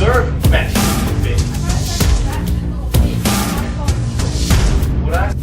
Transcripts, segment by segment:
sir. Match. What I...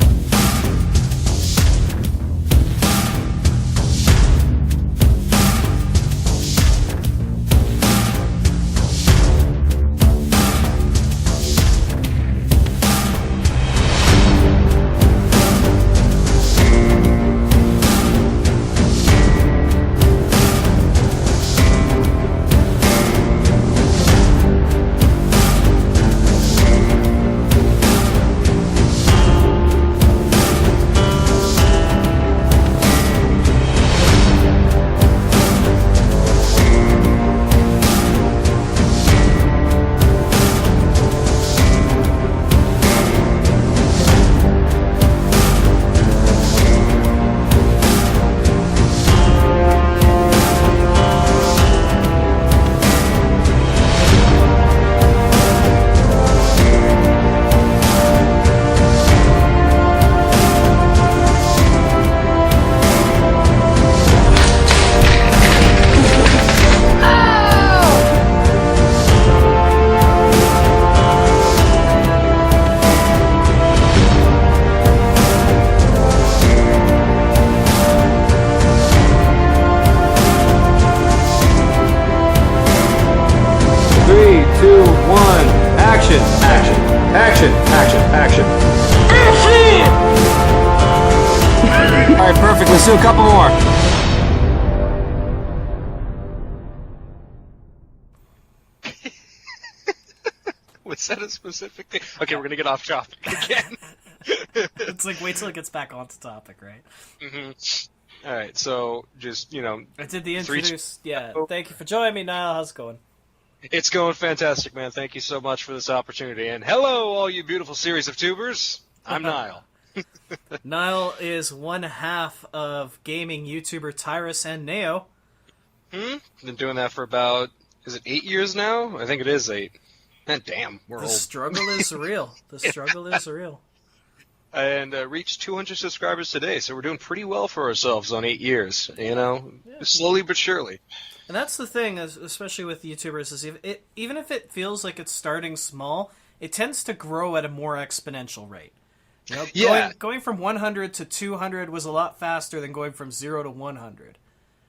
2, 1, action, action, action, action, action. Alright, perfect, let's do a couple more. Was that a specific thing? Okay, we're gonna get off topic again. It's like, wait till it gets back onto topic, right? Mm-hmm. Alright, so just, you know... I did the introduce, yeah. Thank you for joining me, Nyle. How's it going? It's going fantastic, man. Thank you so much for this opportunity. And hello, all you beautiful series of tubers. I'm Nyle. Nyle is one half of gaming YouTuber Tyrus and Nao. Been doing that for about, is it 8 years now? I think it is 8. Man, damn, we're old. The struggle is real. The struggle is real. And reached 200 subscribers today, so we're doing pretty well for ourselves on 8 years, you know? Yeah. Slowly but surely. And that's the thing, especially with YouTubers, is even if it feels like it's starting small, it tends to grow at a more exponential rate. You know, yeah. Going from 100 to 200 was a lot faster than going from 0 to 100.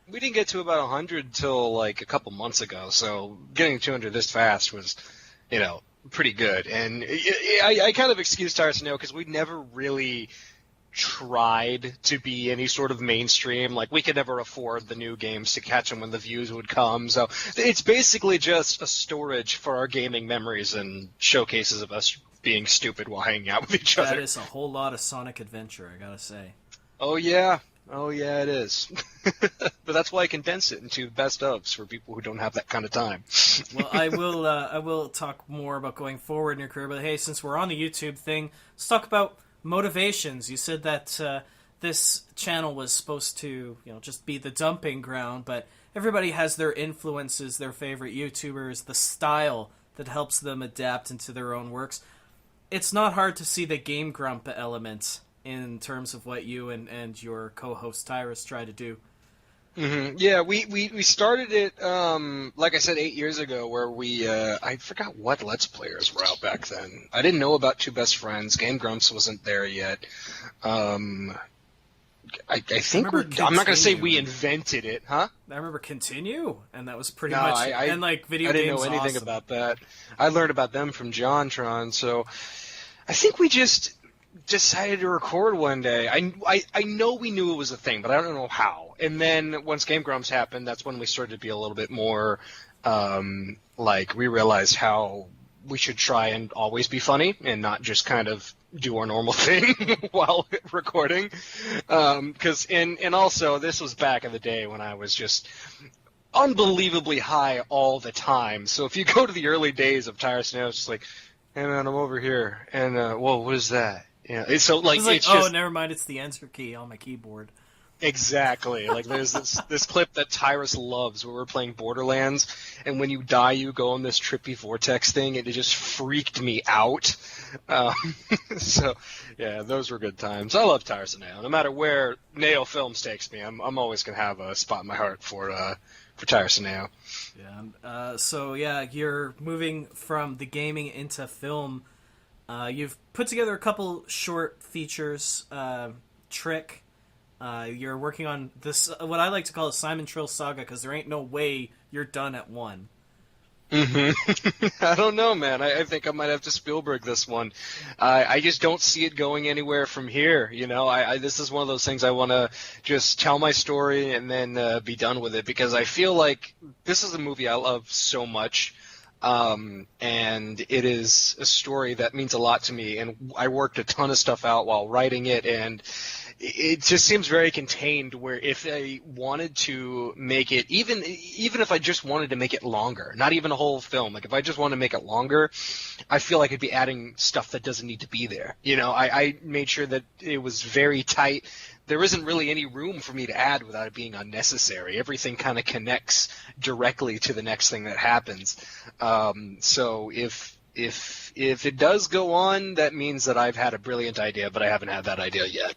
We didn't get to about 100 till like a couple months ago, so getting 200 this fast was, you know, pretty good. And I kind of excuse Tyrus now because we never really tried to be any sort of mainstream. Like, we could never afford the new games to catch them when the views would come. So it's basically just a storage for our gaming memories and showcases of us being stupid while hanging out with each other. That is a whole lot of Sonic Adventure, I gotta say. Oh, yeah. Oh, yeah, it is. But that's why I condense it into best ofs for people who don't have that kind of time. Well, I will talk more about going forward in your career, but hey, since we're on the YouTube thing, let's talk about motivations. You said that this channel was supposed to, you know, just be the dumping ground, but everybody has their influences, their favorite YouTubers, the style that helps them adapt into their own works. It's not hard to see the Game Grump element in terms of what you and your co-host Tyrus try to do. Mm-hmm. Yeah, we started it, like I said, 8 years ago, where I forgot what Let's Players were out back then. I didn't know about Two Best Friends. Game Grumps wasn't there yet. I think I'm not going to say we invented it, huh? I remember Continue, and that was pretty much... and like video I didn't games know anything awesome. about that. I learned about them from JonTron, so I think we just decided to record one day. I know we knew it was a thing, but I don't know how. And then once Game Grumps happened, that's when we started to be a little bit more, like, we realized how we should try and always be funny and not just kind of do our normal thing while recording. And also, this was back in the day when I was just unbelievably high all the time. So if you go to the early days of Tyrus Now, it's just like, hey man, I'm over here. And, whoa, what is that? Yeah, so like, it's oh, just, never mind, it's the enter key on my keyboard. Exactly. Like, there's this clip that Tyrus loves where we're playing Borderlands, and when you die, you go on this trippy vortex thing, and it just freaked me out. So, yeah, those were good times. I love Tyrus and Nao. No matter where NaoFilms takes me, I'm always gonna have a spot in my heart for retire Saneo. Yeah. So yeah, you're moving from the gaming into film. You've put together a couple short features. Trick. You're working on this, what I like to call a Simon Trill saga, because there ain't no way you're done at one. I don't know, man. I think I might have to Spielberg this one. I just don't see it going anywhere from here. You know, this is one of those things I want to just tell my story and then be done with it, because I feel like this is a movie I love so much. And it is a story that means a lot to me, and I worked a ton of stuff out while writing it, and it just seems very contained, where if I wanted to make it, even if I just wanted to make it longer, not even a whole film, like if I just wanted to make it longer, I feel like I'd be adding stuff that doesn't need to be there. You know, I made sure that it was very tight. There isn't really any room for me to add without it being unnecessary. Everything kind of connects directly to the next thing that happens. So if it does go on, that means that I've had a brilliant idea, but I haven't had that idea yet.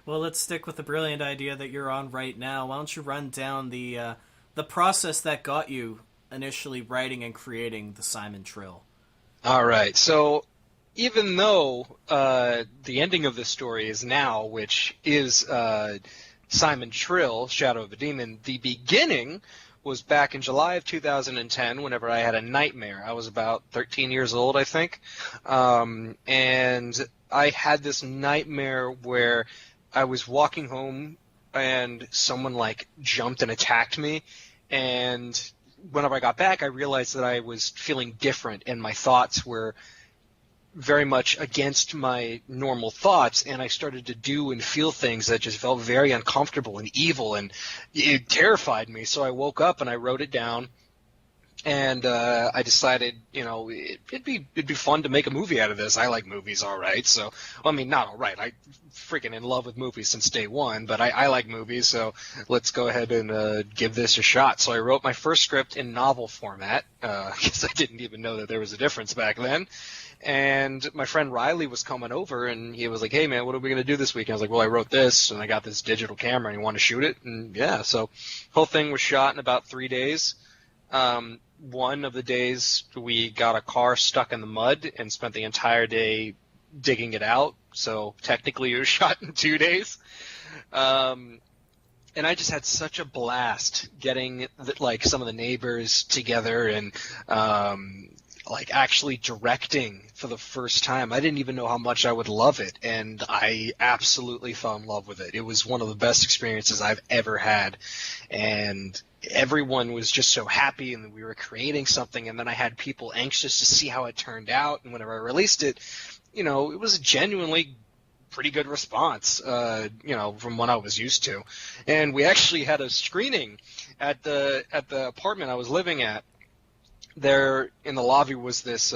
Well, let's stick with the brilliant idea that you're on right now. Why don't you run down the process that got you initially writing and creating the Simon Trill? All right. So even though the ending of this story is now, which is Simon Trill, Shadow of a Demon, the beginning was back in July of 2010 whenever I had a nightmare. I was about 13 years old, I think. And I had this nightmare where I was walking home and someone like jumped and attacked me, and whenever I got back I realized that I was feeling different and my thoughts were very much against my normal thoughts, and I started to do and feel things that just felt very uncomfortable and evil, and it terrified me. So I woke up and I wrote it down, and I decided, you know, it'd be fun to make a movie out of this. I like movies, all right. So, well, I mean, not all right. I freaking in love with movies since day one, but I like movies, so let's go ahead and give this a shot. So I wrote my first script in novel format, because I didn't even know that there was a difference back then. And my friend Riley was coming over, and he was like, "Hey, man, what are we going to do this week?" And I was like, "Well, I wrote this, and I got this digital camera, and you want to shoot it?" And yeah, so whole thing was shot in about 3 days. One of the days we got a car stuck in the mud and spent the entire day digging it out. So technically it was shot in 2 days. And I just had such a blast getting like some of the neighbors together and like actually directing for the first time. I didn't even know how much I would love it, and I absolutely fell in love with it. It was one of the best experiences I've ever had, and everyone was just so happy, and we were creating something, and then I had people anxious to see how it turned out, and whenever I released it, you know, it was a genuinely pretty good response, you know, from what I was used to. And we actually had a screening at the apartment I was living at. There in the lobby was this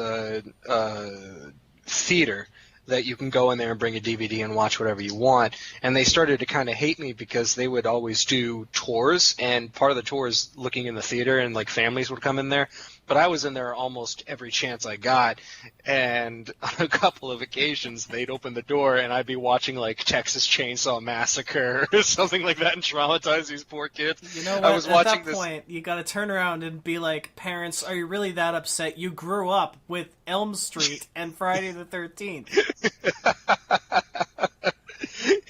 theater that you can go in there and bring a DVD and watch whatever you want. And they started to kind of hate me because they would always do tours, and part of the tour is looking in the theater, and like families would come in there. But I was in there almost every chance I got, and on a couple of occasions they'd open the door and I'd be watching like Texas Chainsaw Massacre or something like that and traumatize these poor kids. You know what? I was At watching that point, you got to turn around and be like, "Parents, are you really that upset? You grew up with Elm Street and Friday the 13th."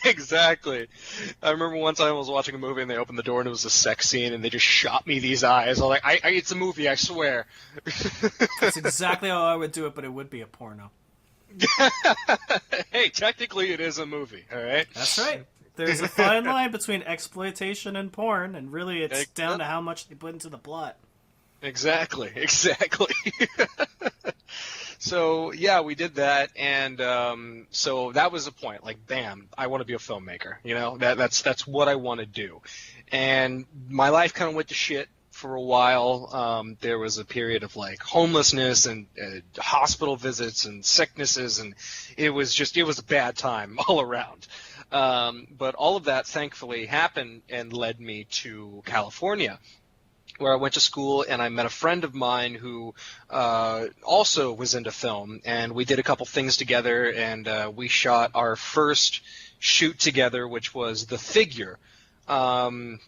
Exactly. I remember one time I was watching a movie and they opened the door and it was a sex scene and they just shot me these eyes. I was like, it's a movie, I swear. That's exactly how I would do it, but it would be a porno. Hey, technically it is a movie, all right? That's right. There's a fine line between exploitation and porn, and really it's down to how much they put into the plot. Exactly. So, yeah, we did that, and so that was the point. Like, bam, I want to be a filmmaker, you know? That's what I want to do. And my life kind of went to shit for a while. There was a period of, like, homelessness and hospital visits and sicknesses, and it was a bad time all around. But all of that, thankfully, happened and led me to California, where I went to school, and I met a friend of mine who also was into film, and we did a couple things together, and we shot our first shoot together, which was The Figure. And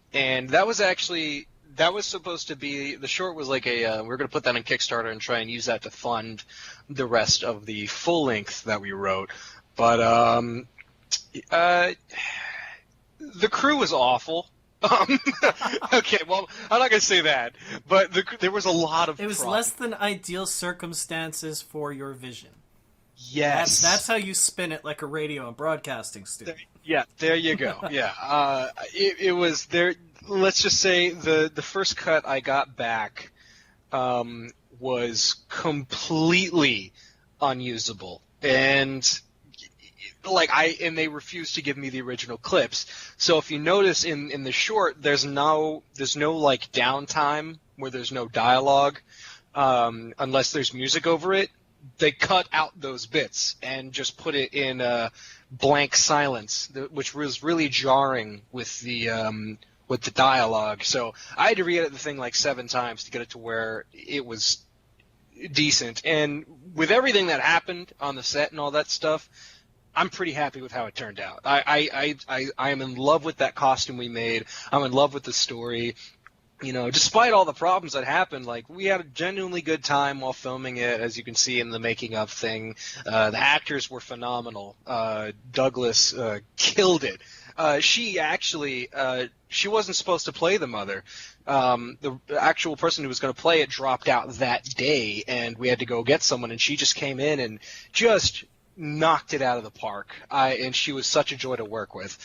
that was actually that was supposed to be, the short was like a, we're going to put that on Kickstarter and try and use that to fund the rest of the full length that we wrote. But the crew was awful. Okay, well, I'm not going to say that, but there was a lot of It was problems. less than ideal circumstances for your vision. Yes. That's how you spin it like a radio and broadcasting student. Yeah, there you go. Yeah, it was there. Let's just say the first cut I got back was completely unusable, and they refused to give me the original clips. So if you notice in the short, there's no like downtime where there's no dialogue, unless there's music over it. They cut out those bits and just put it in blank silence, which was really jarring with the dialogue. So I had to re-edit the thing like 7 times to get it to where it was decent. And with everything that happened on the set and all that stuff, I'm pretty happy with how it turned out. I am in love with that costume we made. I'm in love with the story. You know, despite all the problems that happened, like, we had a genuinely good time while filming it, as you can see in the making of thing. The actors were phenomenal. Douglas killed it. She actually, she wasn't supposed to play the mother. The actual person who was going to play it dropped out that day, and we had to go get someone, and she just came in and just knocked it out of the park. And she was such a joy to work with.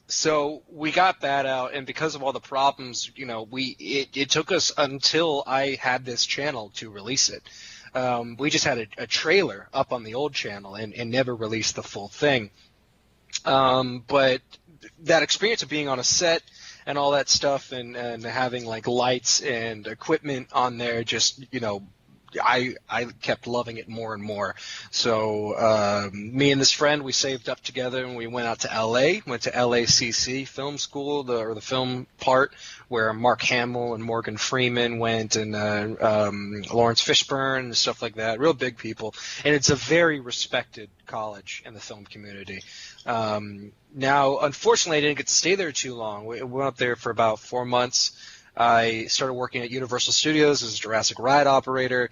So we got that out, and because of all the problems, you know, it took us until I had this channel to release it. We just had a trailer up on the old channel and never released the full thing. But that experience of being on a set and all that stuff and having like lights and equipment on there, just, you know, I kept loving it more and more. So me and this friend, we saved up together and we went out to LA, went to LACC Film School, the film part, where Mark Hamill and Morgan Freeman went, and Lawrence Fishburne and stuff like that. Real big people. And it's a very respected college in the film community. Now, unfortunately, I didn't get to stay there too long. We went up there for about 4 months. I started working at Universal Studios as a Jurassic Ride operator,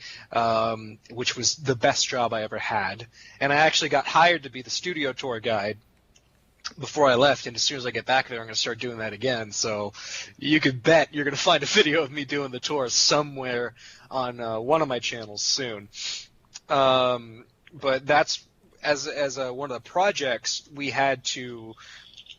which was the best job I ever had. And I actually got hired to be the studio tour guide before I left, and as soon as I get back there, I'm going to start doing that again. So you could bet you're going to find a video of me doing the tour somewhere on one of my channels soon. But that's, as one of the projects, we had to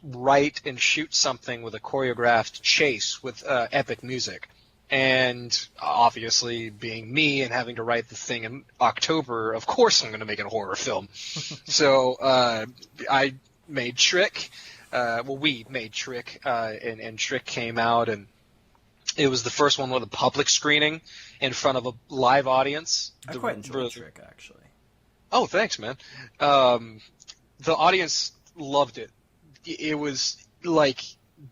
write and shoot something with a choreographed chase with epic music. And obviously, being me and having to write the thing in October, of course I'm going to make it a horror film. So I made Trick. We made Trick, and Trick came out, and it was the first one with a public screening in front of a live audience. I quite enjoyed Trick, actually. Oh, thanks, man. The audience loved it. It was like,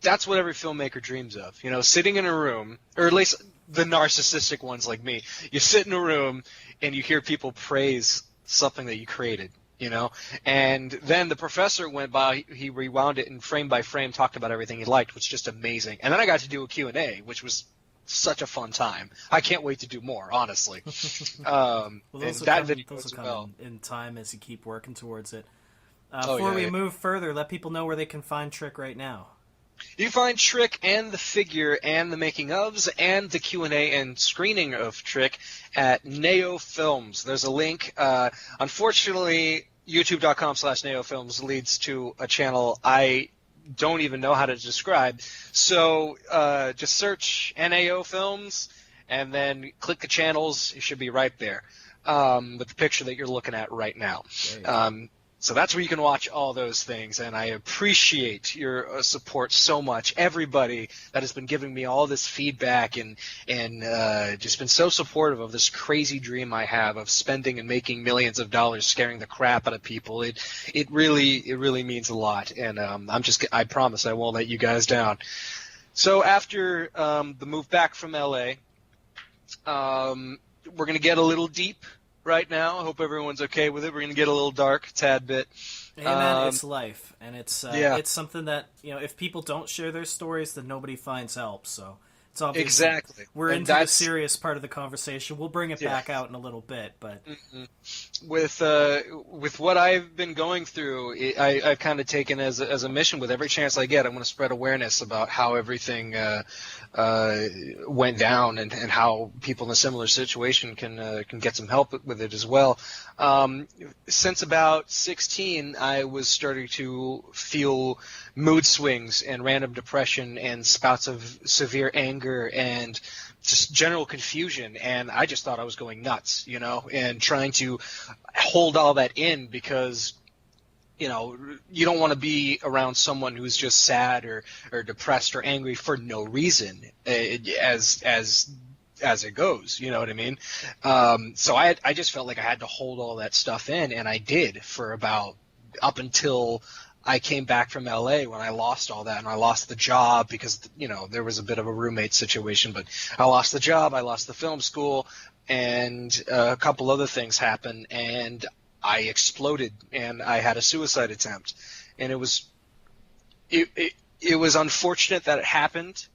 that's what every filmmaker dreams of, you know, sitting in a room, or at least the narcissistic ones like me. You sit in a room and you hear people praise something that you created, you know, and then the professor went by, he rewound it and frame by frame talked about everything he liked, which was just amazing. And then I got to do a Q&A, which was such a fun time. I can't wait to do more, honestly. Well, those will come well. in time as you keep working towards it. Oh, Before yeah, we yeah. move further, let people know where they can find Trick right now. You can find Trick and the figure and the making ofs and the Q&A and screening of Trick at NaoFilms. There's a link. Unfortunately, youtube.com/NaoFilms leads to a channel I don't even know how to describe. So just search NAO Films and then click the channels. It should be right there with the picture that you're looking at right now. So that's where you can watch all those things, and I appreciate your support so much. Everybody that has been giving me all this feedback and just been so supportive of this crazy dream I have of spending and making millions of dollars scaring the crap out of people. It really means a lot, and I promise I won't let you guys down. So after the move back from LA, we're gonna get a little deep right now. I hope everyone's okay with it. We're going to get a little dark, a tad bit. Hey man, it's life, and it's something that, if people don't share their stories, then nobody finds help. So it's obvious exactly we're and into the serious part of the conversation. We'll bring it back out in a little bit, but with what I've been going through, I've kind of taken as a mission. With every chance I get, I'm going to spread awareness about how everything went down, and how people in a similar situation can get some help with it as well. Since about 16, I was starting to feel mood swings and random depression and spouts of severe anger and just general confusion, and I just thought I was going nuts, and trying to hold all that in because you don't want to be around someone who's just sad or depressed or angry for no reason, as it goes, you know what I mean? So I just felt like I had to hold all that stuff in, and I did for about up until I came back from LA, when I lost all that, and I lost the job because, there was a bit of a roommate situation, but I lost the job, I lost the film school, and a couple other things happened, and I exploded, and I had a suicide attempt. And it was unfortunate that it happened,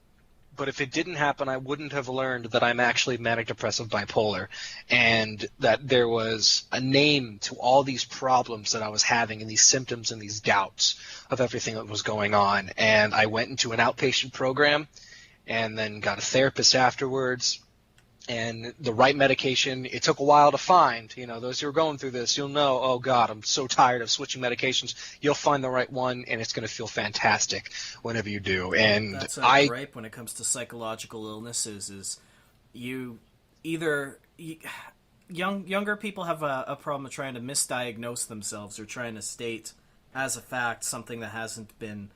but if it didn't happen, I wouldn't have learned that I'm actually manic depressive bipolar, and that there was a name to all these problems that I was having, and these symptoms and these doubts of everything that was going on. And I went into an outpatient program and then got a therapist afterwards, and the right medication. It took a while to find. Those who are going through this, you'll know, oh God, I'm so tired of switching medications. You'll find the right one, and it's going to feel fantastic whenever you do. And that's a gripe when it comes to psychological illnesses. Is younger people have a problem of trying to misdiagnose themselves, or trying to state as a fact something that hasn't been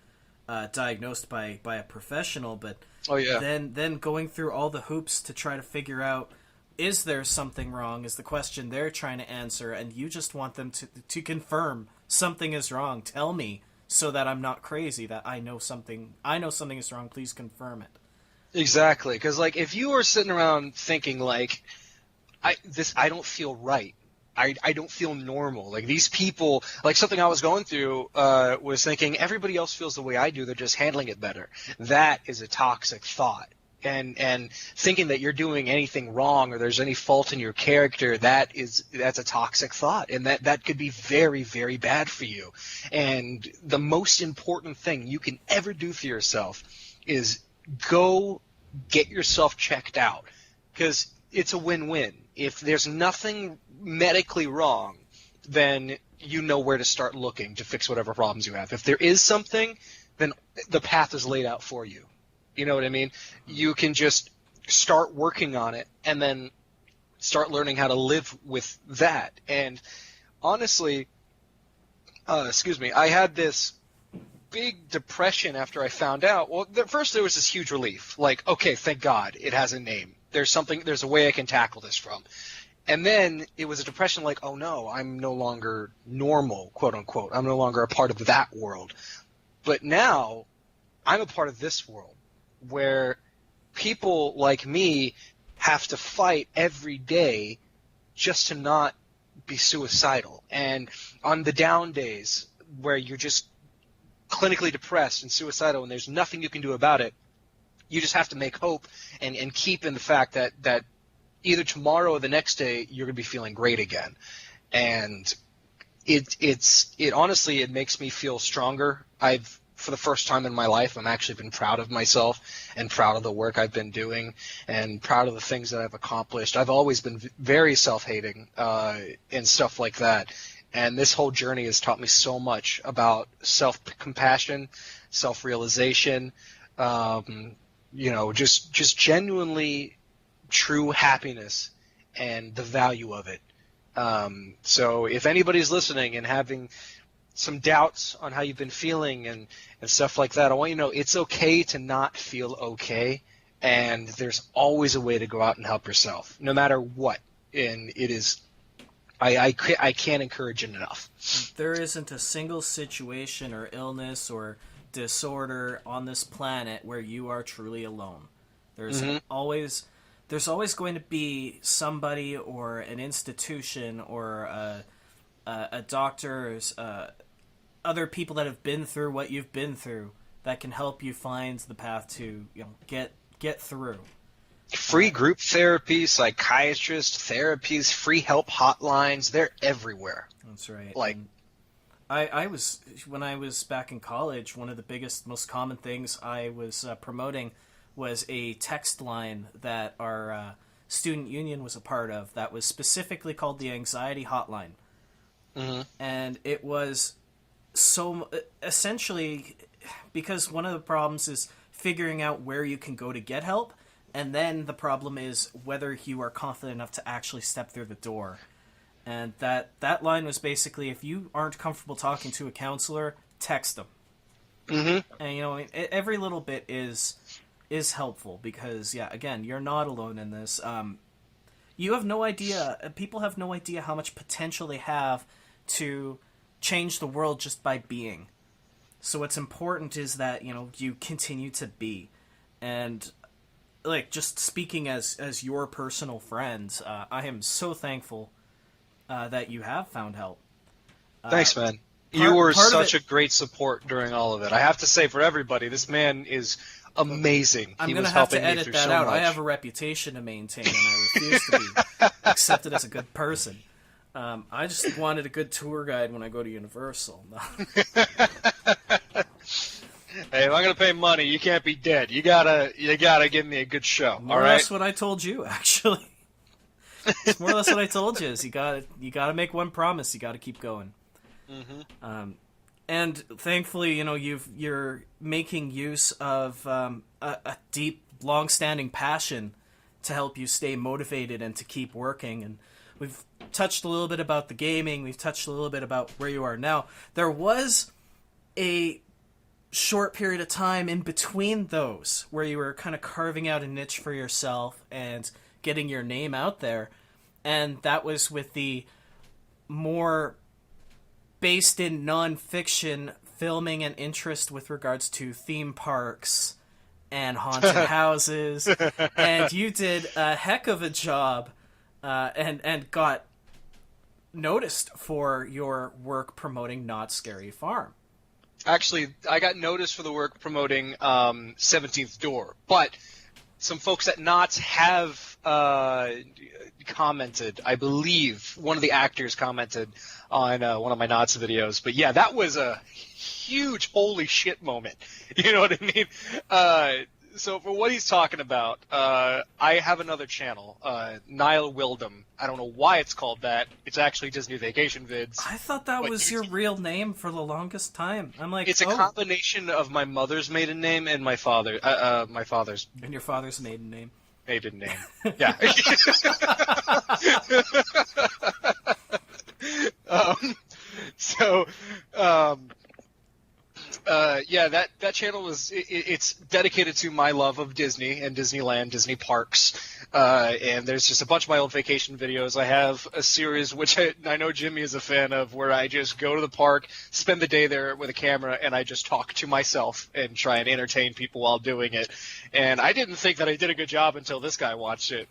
diagnosed by a professional, but then going through all the hoops to try to figure out, is there something wrong, is the question they're trying to answer, and you just want them to confirm something is wrong. Tell me, so that I'm not crazy, that I know something is wrong, please confirm it. Exactly, because if you were sitting around thinking I don't feel right, I don't feel normal. These people, something I was going through was thinking everybody else feels the way I do. They're just handling it better. That is a toxic thought. And thinking that you're doing anything wrong or there's any fault in your character, that's a toxic thought. And that could be very, very bad for you. And the most important thing you can ever do for yourself is go get yourself checked out. Because it's a win-win. If there's nothing medically wrong, then you know where to start looking to fix whatever problems you have. If there is something, then the path is laid out for you. You know what I mean? You can just start working on it and then start learning how to live with that. And honestly, I had this big depression after I found out. Well, first there was this huge relief. Okay, thank God it has a name. There's a way I can tackle this from. And then it was a depression oh no, I'm no longer normal, quote unquote. I'm no longer a part of that world. But now I'm a part of this world where people like me have to fight every day just to not be suicidal. And on the down days where you're just clinically depressed and suicidal and there's nothing you can do about it, you just have to make hope and keep in the fact that either tomorrow or the next day you're going to be feeling great again. And it honestly, it makes me feel stronger. For the first time in my life, I'm actually been proud of myself and proud of the work I've been doing and proud of the things that I've accomplished. I've always been very self-hating and stuff like that. And this whole journey has taught me so much about self-compassion, self-realization, just genuinely true happiness and the value of it. So if anybody's listening and having some doubts on how you've been feeling and stuff like that, I want you to know it's okay to not feel okay, and there's always a way to go out and help yourself, no matter what. And it is, I can't encourage it enough. There isn't a single situation or illness or disorder on this planet where you are truly alone. There's always going to be somebody or an institution or a doctor's other people that have been through what you've been through that can help you find the path to get through. Free group therapy, psychiatrist therapies, free help hotlines, they're everywhere. That's right. Like, when I was back in college, one of the biggest, most common things I was promoting was a text line that our student union was a part of that was specifically called the Anxiety Hotline. Mm-hmm. And it was so essentially because one of the problems is figuring out where you can go to get help. And then the problem is whether you are confident enough to actually step through the door. And that line was basically, if you aren't comfortable talking to a counselor, text them. Mm-hmm. And, every little bit is helpful because, again, you're not alone in this. You have no idea, people have no idea how much potential they have to change the world just by being. So what's important is that, you continue to be. And just speaking as your personal friends, I am so thankful that you have found help. Thanks, man. You were such a great support during all of it. I have to say, for everybody, this man is amazing. I'm going to have to edit that out. I have a reputation to maintain, and I refuse to be accepted as a good person. I just wanted a good tour guide when I go to Universal. Hey, if I'm gonna pay money, you can't be dead. You gotta give me a good show. More or less what I told you, actually. It's more or less what I told you. Is you gotta make one promise. You gotta keep going. Mm-hmm. And thankfully, you're making use of a deep, long-standing passion to help you stay motivated and to keep working. And we've touched a little bit about the gaming. We've touched a little bit about where you are now. There was a short period of time in between those where you were kind of carving out a niche for yourself and getting your name out there, and that was with the more based in non-fiction filming and interest with regards to theme parks and haunted houses, and you did a heck of a job and got noticed for your work promoting Not Scary Farm. Actually, I got noticed for the work promoting 17th Door, but some folks at Knott's have commented. I believe one of the actors commented on one of my Knott's videos. But yeah, that was a huge holy shit moment. You know what I mean? So for what he's talking about, I have another channel, Nyle Odom. I don't know why it's called that. It's actually Disney Vacation Vids. I thought that was your real name for the longest time. I'm like, it's a combination of my mother's maiden name and my father's. And your father's maiden name. Maiden name. Yeah. That channel it's dedicated to my love of Disney and Disneyland, Disney parks, and there's just a bunch of my old vacation videos. I have a series which I know Jimmy is a fan of, where I just go to the park, spend the day there with a camera, and I just talk to myself and try and entertain people while doing it. And I didn't think that I did a good job until this guy watched it.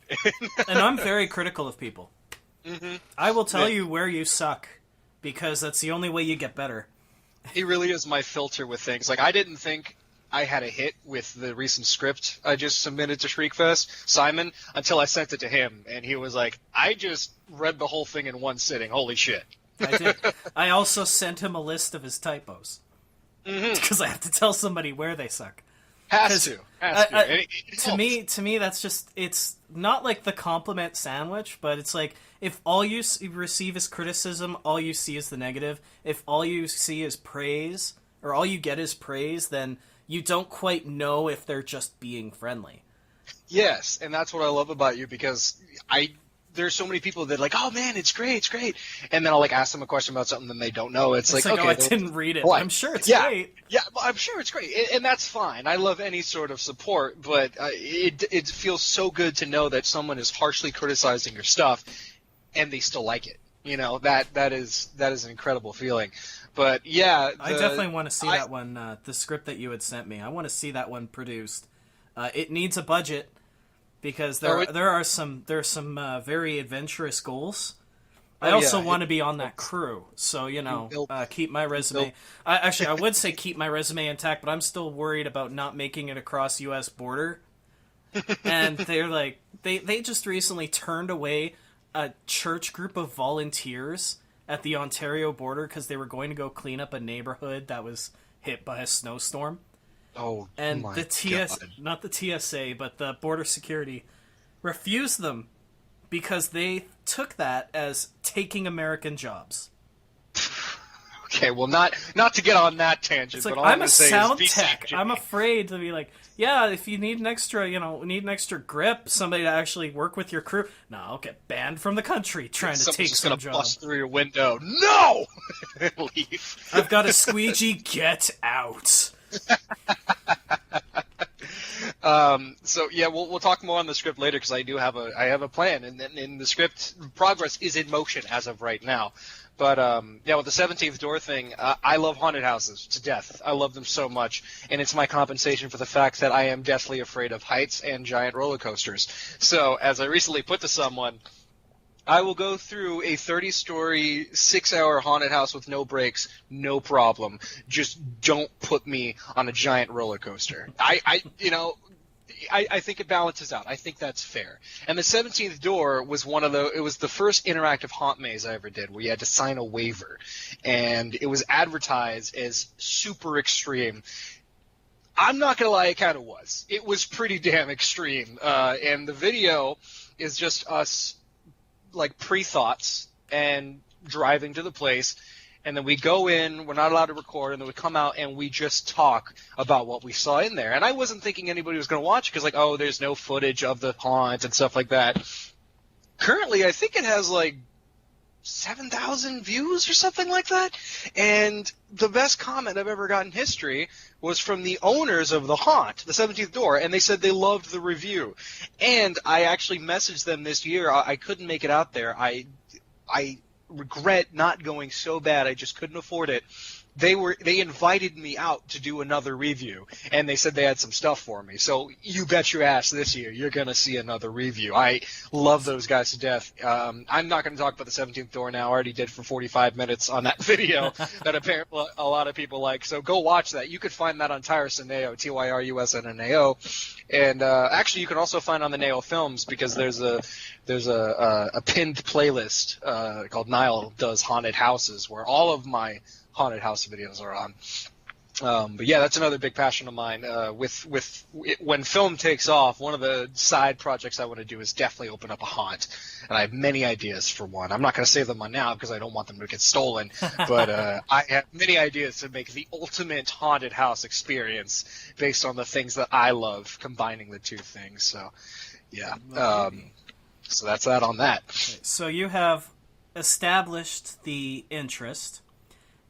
And I'm very critical of people. Mm-hmm. I will tell you where you suck, because that's the only way you get better. He really is my filter with things. Like, I didn't think I had a hit with the recent script I just submitted to Shriekfest, Simon, until I sent it to him, and he was like, I just read the whole thing in one sitting. Holy shit. I did. I also sent him a list of his typos. Because I have to tell somebody where they suck. Has to. To me, that's just, it's not like the compliment sandwich, but it's like, if all you receive is criticism, all you see is the negative. If all you see is praise, or all you get is praise, then you don't quite know if they're just being friendly. Yes, and that's what I love about you, because there's so many people that are like, oh man, it's great, and then I'll ask them a question about something that they don't know. It's like, okay, oh, I didn't read it. What? I'm sure it's great. Yeah, I'm sure it's great, and that's fine. I love any sort of support, but it feels so good to know that someone is harshly criticizing your stuff, and they still like it. That is an incredible feeling. But yeah, I definitely want to see that one. The script that you had sent me, I want to see that one produced. It needs a budget, because there are some very adventurous goals, I also want to be on that crew, so keep my resume. I would say keep my resume intact, but I'm still worried about not making it across U.S. border. And they're like, they just recently turned away a church group of volunteers at the Ontario border because they were going to go clean up a neighborhood that was hit by a snowstorm. Oh, and my the God. not the TSA, but the border security refused them because they took that as taking American jobs. Okay, well, not to get on that tangent, It's like, but all I'm I'm going a to say sound is tech. I'm afraid to be like, yeah, if you need an extra grip, somebody to actually work with your crew. No, I'll get banned from the country trying to take some gonna job. Bust through your window. No! Leave. I've got a squeegee. Get out. So yeah, we'll talk more on the script later because I have a plan, and the script progress is in motion as of right now. But yeah, with the 17th Door thing, I love haunted houses to death. I love them so much, and it's my compensation for the fact that I am deathly afraid of heights and giant roller coasters. So as I recently put to someone, I will go through a 30-story, 6-hour haunted house with no brakes, no problem. Just don't put me on a giant roller coaster. I think it balances out. I think that's fair. And the 17th Door was it was the first interactive haunt maze I ever did where you had to sign a waiver. And it was advertised as super extreme. I'm not going to lie, it kind of was. It was pretty damn extreme. And the video is just us, like, pre-thoughts and driving to the place. And then we go in, we're not allowed to record, and then we come out and we just talk about what we saw in there. And I wasn't thinking anybody was going to watch it because, like, oh, there's no footage of the haunt and stuff like that. Currently, I think it has, like, 7,000 views or something like that. And the best comment I've ever got in history was from the owners of the haunt, the 17th Door, and they said they loved the review. And I actually messaged them this year. I couldn't make it out there. I regret not going so bad. I just couldn't afford it. They invited me out to do another review, and they said they had some stuff for me. So you bet your ass this year you're going to see another review. I love those guys to death. I'm not going to talk about the 17th Door now. I already did for 45 minutes on that video that apparently a lot of people like. So go watch that. You could find that on Tyrusnao, TYRUSNNAO. And actually, you can also find on the NaoFilms because there's a pinned playlist called Nyle Does Haunted Houses where all of my haunted house videos are on. But yeah, that's another big passion of mine. When film takes off, one of the side projects I want to do is definitely open up a haunt, and I have many ideas for one. I'm not going to save them on now because I don't want them to get stolen. But I have many ideas to make the ultimate haunted house experience based on the things that I love, combining the two things. So yeah, so that's that on that. Okay, so you have established the interest.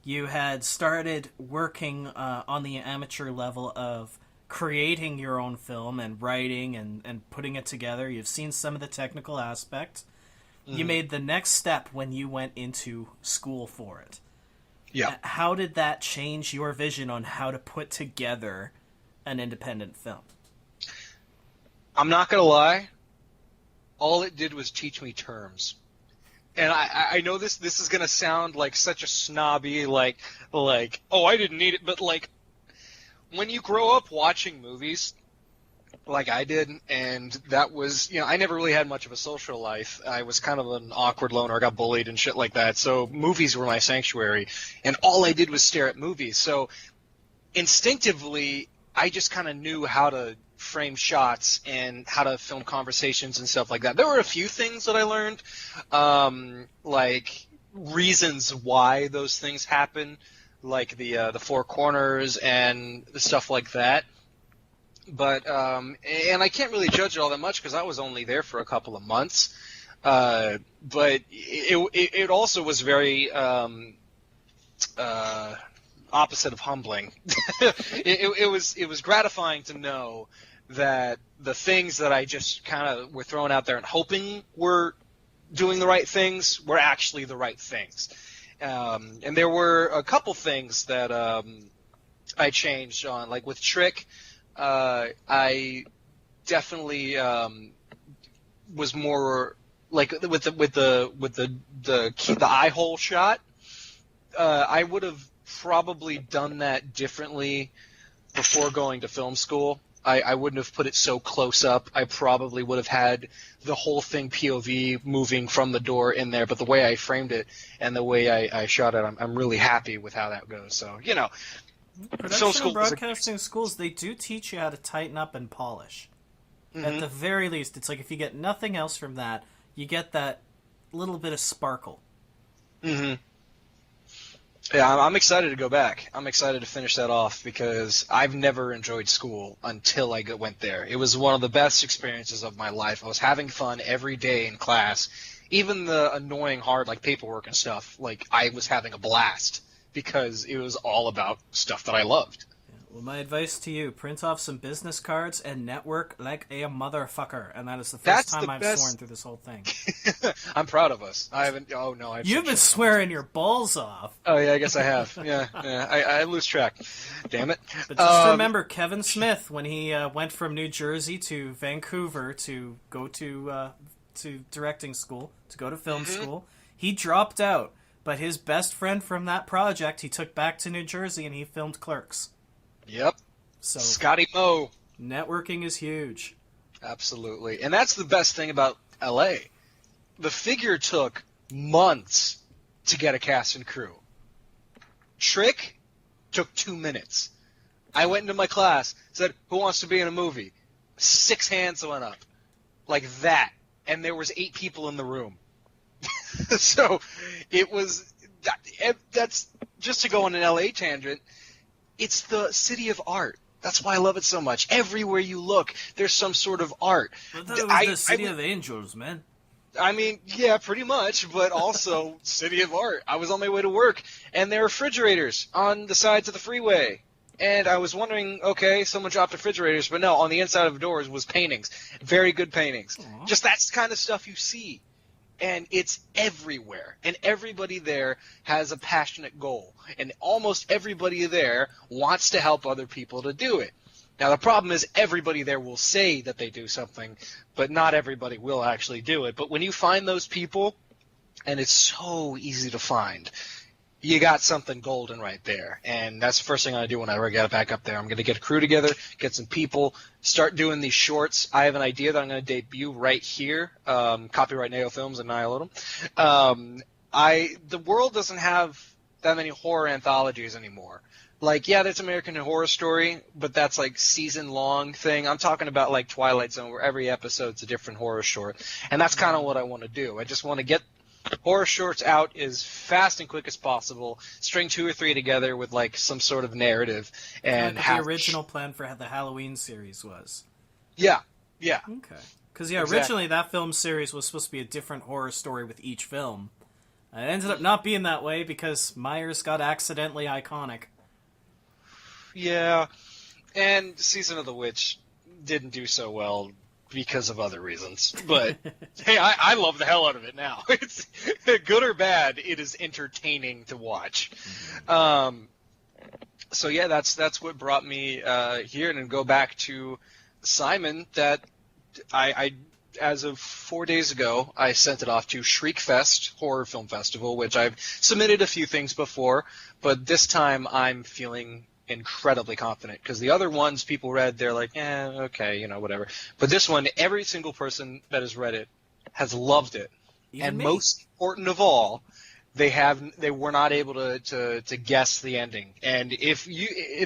You had started working on the amateur level of creating your own film and writing and putting it together. You've seen some of the technical aspects. You made the next step when you went into school for it. Yeah. How did that change your vision on how to put together an independent film? I'm not going to lie. All it did was teach me terms. And I know this is going to sound like such a snobby, like, oh, I didn't need it. But, like, when you grow up watching movies like I did, and that was, I never really had much of a social life. I was kind of an awkward loner. I got bullied and shit like that. So movies were my sanctuary. And all I did was stare at movies. So instinctively, I just kind of knew how to frame shots and how to film conversations and stuff like that. There were a few things that I learned, like reasons why those things happen, like the four corners and the stuff like that. But and I can't really judge it all that much because I was only there for a couple of months. But it also was very opposite of humbling. it was gratifying to know that the things that I just kind of were throwing out there and hoping were doing the right things were actually the right things. And there were a couple things that I changed on, like with Trick. I definitely was more like with the eye hole shot. I would have probably done that differently before going to film school. I wouldn't have put it so close up. I probably would have had the whole thing POV moving from the door in there. But the way I framed it and the way I shot it, I'm really happy with how that goes. So, you know, production and broadcasting schools, they do teach you how to tighten up and polish. Mm-hmm. At the very least, it's like if you get nothing else from that, you get that little bit of sparkle. Mm-hmm. Yeah, I'm excited to go back. I'm excited to finish that off because I've never enjoyed school until I went there. It was one of the best experiences of my life. I was having fun every day in class. Even the annoying, hard, like paperwork and stuff, like I was having a blast because it was all about stuff that I loved. Well, my advice to you, print off some business cards and network like a motherfucker. And that is the first time I've sworn through this whole thing. I'm proud of us. I haven't... Oh, no. You've been swearing your balls off. Oh, yeah, I guess I have. Yeah. I lose track. Damn it. But just remember, Kevin Smith, when he went from New Jersey to Vancouver to go to directing school, to go to film school, he dropped out. But his best friend from that project, he took back to New Jersey and he filmed Clerks. Yep. So Scotty Moe. Networking is huge. Absolutely. And that's the best thing about LA. The figure took months to get a cast and crew. Trick took 2 minutes. I went into my class, said, "Who wants to be in a movie?" 6 hands went up. Like that. And there was 8 people in the room. So it was that's just to go on an LA tangent. It's the city of art. That's why I love it so much. Everywhere you look, there's some sort of art. I thought it was the city of angels, man. I mean, yeah, pretty much, but also city of art. I was on my way to work, and there were refrigerators on the sides of the freeway. And I was wondering, okay, someone dropped refrigerators, but no, on the inside of the doors was paintings. Very good paintings. Aww. Just that's the kind of stuff you see. And it's everywhere. And everybody there has a passionate goal. And almost everybody there wants to help other people to do it. Now, the problem is everybody there will say that they do something, but not everybody will actually do it. But when you find those people, and it's so easy to find, you got something golden right there. And that's the first thing I'm going to do when I get back up there. I'm going to get a crew together, get some people, start doing these shorts. I have an idea that I'm going to debut right here. Copyright NaoFilms and Nyle Odom. The world doesn't have that many horror anthologies anymore. Like, yeah, there's American Horror Story, but that's like season-long thing. I'm talking about like Twilight Zone, where every episode's a different horror short. And that's kind of what I want to do. I just want to get horror shorts out as fast and quick as possible, string 2 or 3 together with like some sort of narrative, and the original plan for the Halloween series was. Yeah. Okay. Because originally that film series was supposed to be a different horror story with each film. It ended up not being that way because Myers got accidentally iconic. Yeah, and Season of the Witch didn't do so well because of other reasons. But, hey, I love the hell out of it now. It's good or bad, it is entertaining to watch. So, yeah, that's what brought me here. And go back to Simon, that I as of 4 days ago, I sent it off to Shriekfest Horror Film Festival, which I've submitted a few things before, but this time I'm feeling incredibly confident, because the other ones people read, they're like, okay, whatever. But this one, every single person that has read it has loved it. Even and me. Most important of all, they were not able to guess the ending. And if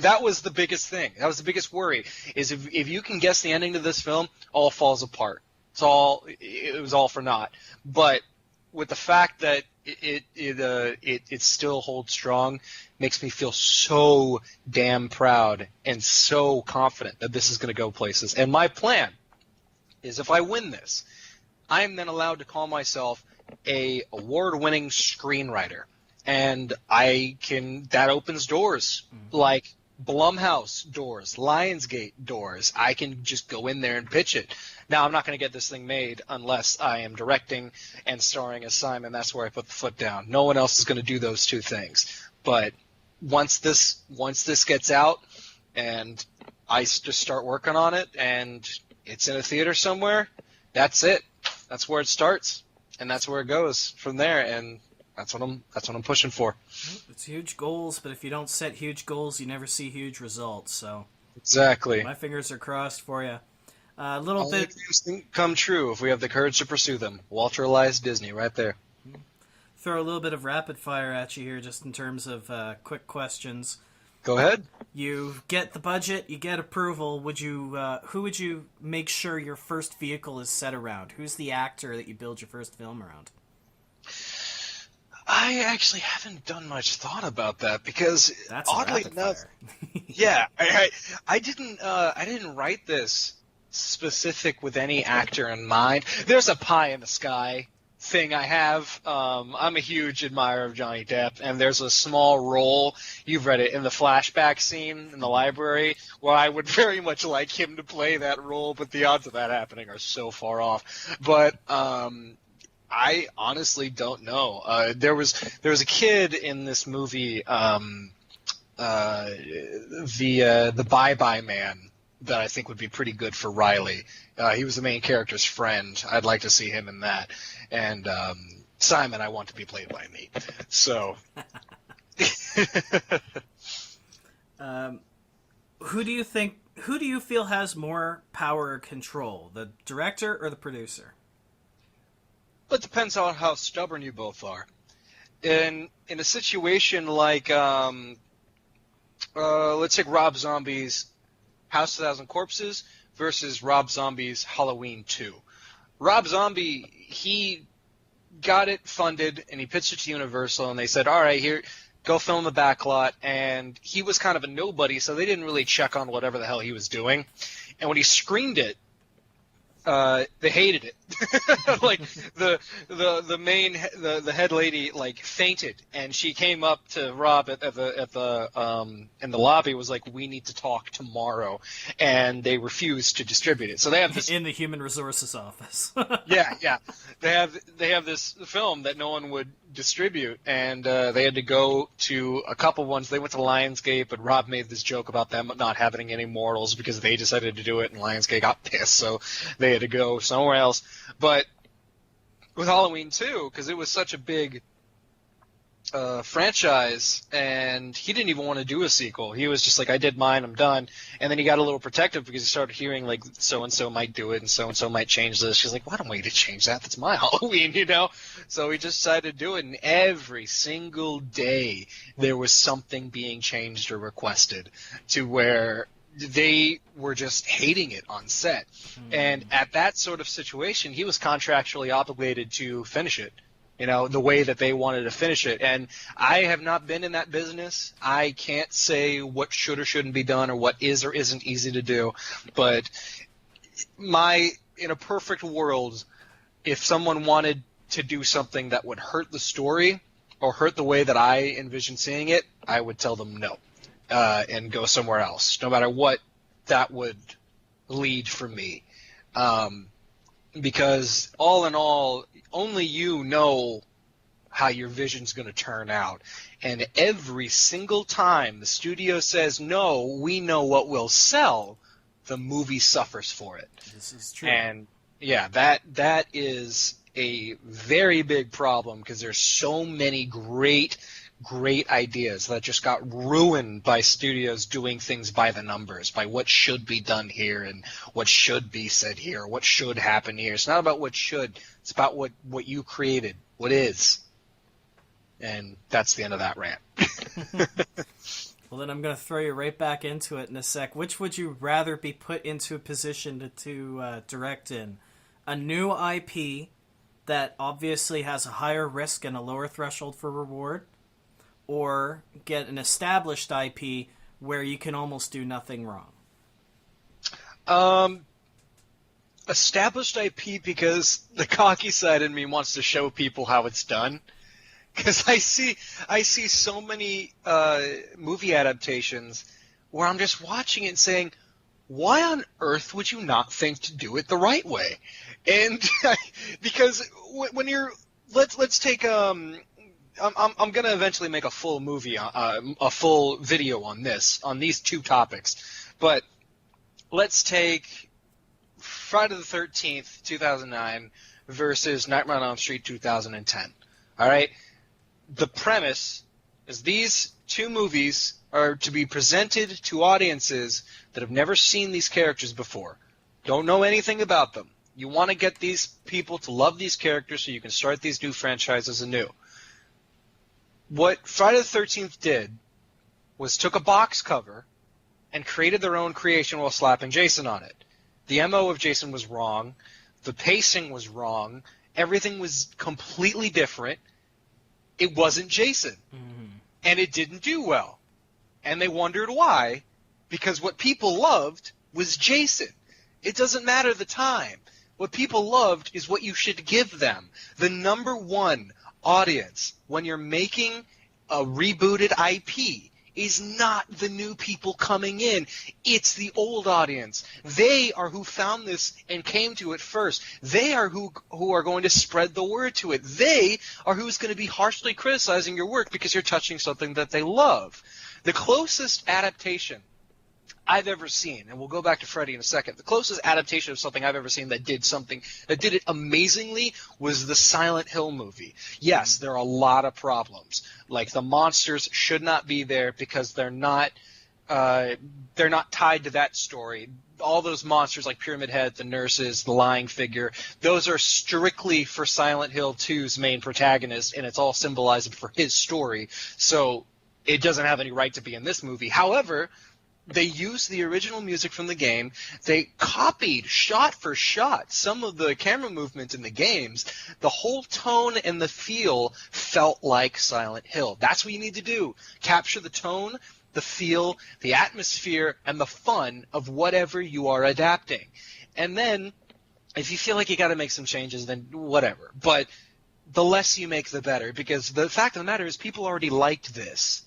that was the biggest thing. That was the biggest worry, is if you can guess the ending to this film, all falls apart. It was all for naught. But with the fact that it still holds strong, makes me feel so damn proud and so confident that this is going to go places. And my plan is, if I win this, I am then allowed to call myself a award-winning screenwriter, and that opens doors, like Blumhouse doors, Lionsgate doors. I can just go in there and pitch it. Now, I'm not going to get this thing made unless I am directing and starring as Simon. That's where I put the foot down. No one else is going to do those two things. But once this gets out and I just start working on it and it's in a theater somewhere, that's it. That's where it starts. and that's where it goes from there. And that's what I'm pushing for. It's huge goals, but if you don't set huge goals, you never see huge results. So Exactly. my fingers are crossed for you. A little Only bit. dreams can come true if we have the courage to pursue them. Walter Elias Disney, right there. Throw a little bit of rapid fire at you here, just in terms of quick questions. Go ahead. You get the budget, you get approval. Who would you make sure your first vehicle is set around? Who's the actor that you build your first film around? I actually haven't done much thought about that because, That's oddly rapid enough, fire. yeah, I didn't write this specific with any actor in mind. There's a pie in the sky thing I have. I'm a huge admirer of Johnny Depp, and there's a small role, you've read it, in the flashback scene in the library, where I would very much like him to play that role, but the odds of that happening are so far off. But I honestly don't know. There was a kid in this movie, the Bye Bye Man, that I think would be pretty good for Riley. He was the main character's friend. I'd like to see him in that. And Simon, I want to be played by me. So, Who do you feel has more power or control, the director or the producer? it depends on how stubborn you both are. In a situation like, let's take Rob Zombie's House of a Thousand Corpses versus Rob Zombie's Halloween 2. Rob Zombie, he got it funded, and he pitched it to Universal, and they said, all right, here, go film the backlot, and he was kind of a nobody, so they didn't really check on whatever the hell he was doing. And when he screened it, they hated it. Like the head lady like fainted, and she came up to Rob in the lobby, was like, "We need to talk tomorrow," and they refused to distribute it. So they have this In the human resources office. yeah. They have this film that no one would distribute, and they had to go to a couple ones. They went to Lionsgate, but Rob made this joke about them not having any mortals because they decided to do it, and Lionsgate got pissed, so they had to go somewhere else. But with Halloween 2, because it was such a big franchise, and he didn't even want to do a sequel. He was just like, I did mine, I'm done. And then he got a little protective because he started hearing, like, so-and-so might do it, and so-and-so might change this. She's like, well, I don't want you to change that. That's my Halloween, you know? So he just decided to do it, and every single day there was something being changed or requested to where they were just hating it on set. And at that sort of situation, he was contractually obligated to finish it, you know, the way that they wanted to finish it. And I have not been in that business. I can't say what should or shouldn't be done or what is or isn't easy to do. But in a perfect world, if someone wanted to do something that would hurt the story or hurt the way that I envision seeing it, I would tell them no. And go somewhere else, no matter what that would lead for me. Because all in all, only you know how your vision's going to turn out. And every single time the studio says, no, we know what will sell, the movie suffers for it. This is true. And, yeah, that is a very big problem because there's so many great ideas that just got ruined by studios doing things by the numbers, by what should be done here and what should be said here, what should happen here. It's not about what should, it's about what you created, what is. And that's the end of that rant. Well, then I'm going to throw you right back into it in a sec. Which would you rather be put into a position to direct in? A new IP that obviously has a higher risk and a lower threshold for reward, or get an established IP where you can almost do nothing wrong? Established IP because the cocky side in me wants to show people how it's done. Because I see so many movie adaptations where I'm just watching it and saying, why on earth would you not think to do it the right way? And because when you're let's take I'm going to eventually make a full movie, a full video on these two topics. But let's take Friday the 13th, 2009 versus Nightmare on Elm Street 2010. All right? The premise is these two movies are to be presented to audiences that have never seen these characters before, don't know anything about them. You want to get these people to love these characters so you can start these new franchises anew. What Friday the 13th did was took a box cover and created their own creation while slapping Jason on it. The MO of Jason was wrong. The pacing was wrong. Everything was completely different. It wasn't Jason. Mm-hmm. And it didn't do well. And they wondered why. Because what people loved was Jason. It doesn't matter the time. What people loved is what you should give them. The number one audience when you're making a rebooted IP is not the new people coming in. It's the old audience. They are who found this and came to it first. They are who are going to spread the word to it. They are who's going to be harshly criticizing your work because you're touching something that they love. The closest adaptation I've ever seen, and we'll go back to Freddy in a second, the closest adaptation of something I've ever seen that did it amazingly was the Silent Hill movie. Yes, there are a lot of problems. Like, the monsters should not be there because they're not tied to that story. All those monsters like Pyramid Head, the nurses, the lying figure, those are strictly for Silent Hill 2's main protagonist, and it's all symbolizing for his story. So it doesn't have any right to be in this movie. However, they used the original music from the game. They copied, shot for shot, some of the camera movement in the games. The whole tone and the feel felt like Silent Hill. That's what you need to do. Capture the tone, the feel, the atmosphere, and the fun of whatever you are adapting. And then, if you feel like you got to make some changes, then whatever. But the less you make, the better. Because the fact of the matter is people already liked this.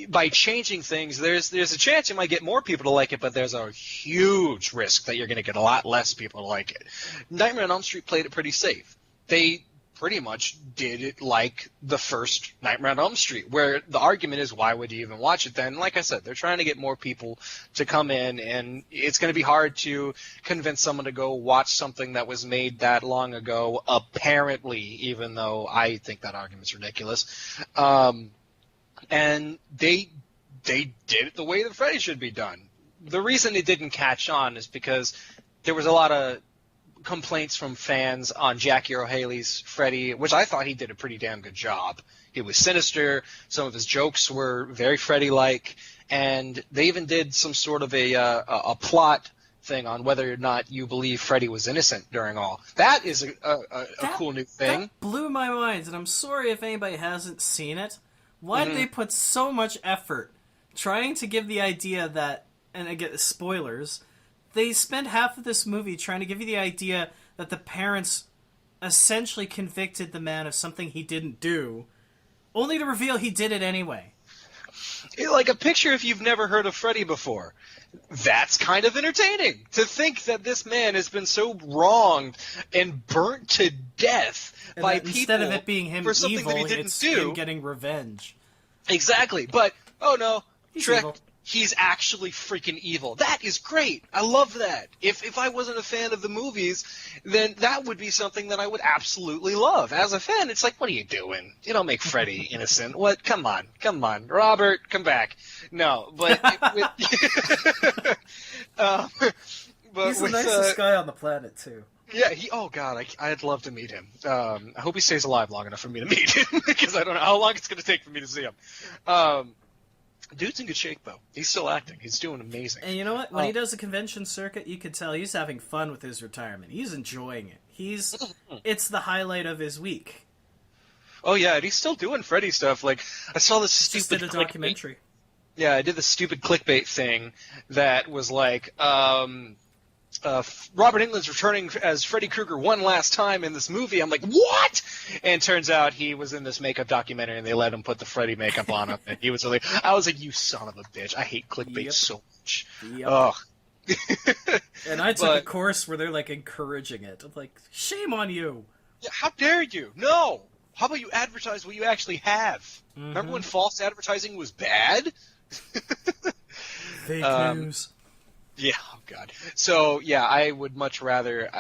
By changing things, there's a chance you might get more people to like it, but there's a huge risk that you're going to get a lot less people to like it. Nightmare on Elm Street played it pretty safe. They pretty much did it like the first Nightmare on Elm Street, where the argument is, why would you even watch it then? Like I said, they're trying to get more people to come in, and it's going to be hard to convince someone to go watch something that was made that long ago, apparently, even though I think that argument's ridiculous. And they did it the way that Freddy should be done. The reason it didn't catch on is because there was a lot of complaints from fans on Jackie Earle Haley's Freddy, which I thought he did a pretty damn good job. It was sinister. Some of his jokes were very Freddy-like, and they even did some sort of a plot thing on whether or not you believe Freddy was innocent during all. That is a cool new thing. That blew my mind, and I'm sorry if anybody hasn't seen it. Why did they put so much effort trying to give the idea that, and again, spoilers, they spent half of this movie trying to give you the idea that the parents essentially convicted the man of something he didn't do, only to reveal he did it anyway. Like a picture if you've never heard of Freddy before. That's kind of entertaining. To think that this man has been so wronged and burnt to death and by people instead of it being him for something evil, that he didn't it's do. him getting revenge. Exactly. But, oh no, He's Trick, evil. He's actually freaking evil. That is great. I love that. If I wasn't a fan of the movies, then that would be something that I would absolutely love. As a fan, it's like, what are you doing? You don't make Freddy innocent. What? Come on. Robert, come back. No, but... but he's the nicest guy on the planet, too. Yeah, oh god, I'd love to meet him. I hope he stays alive long enough for me to meet him, because I don't know how long it's going to take for me to see him. Dude's in good shape, though. He's still acting. He's doing amazing. And you know what? When he does a convention circuit, you can tell he's having fun with his retirement. He's enjoying it. It's the highlight of his week. Oh yeah, and he's still doing Freddy stuff. Like, I saw this stupid just did a documentary. Yeah, I did the stupid clickbait thing that was like, Robert Englund's returning as Freddy Krueger one last time in this movie. I'm like, what? And turns out he was in this makeup documentary, and they let him put the Freddy makeup on him. And he was like, I was like, you son of a bitch. I hate clickbait so much. Yep. Ugh. And I took a course where they're like encouraging it. I'm like, shame on you. Yeah, how dare you? No. How about you advertise what you actually have? Mm-hmm. Remember when false advertising was bad? Fake news. Yeah, oh god. So yeah, I would much rather.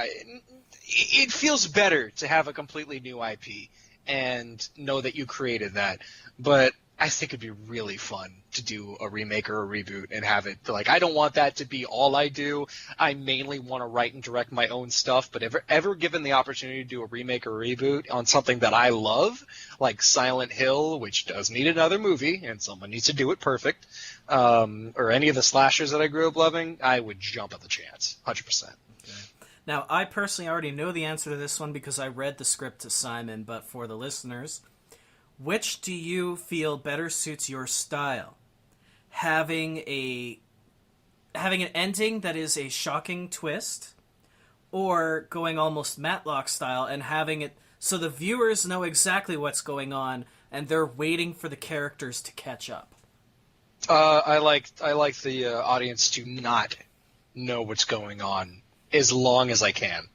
It feels better to have a completely new IP and know that you created that. But I think it'd be really fun to do a remake or a reboot and have it like I don't want that to be all I do. I mainly want to write and direct my own stuff. But ever given the opportunity to do a remake or a reboot on something that I love, like Silent Hill, which does need another movie and someone needs to do it perfect, or any of the slashers that I grew up loving, I would jump at the chance, 100%. Now, I personally already know the answer to this one because I read the script to Simon, but for the listeners, which do you feel better suits your style? Having an ending that is a shocking twist, or going almost Matlock style and having it so the viewers know exactly what's going on and they're waiting for the characters to catch up? I like the audience to not know what's going on as long as I can.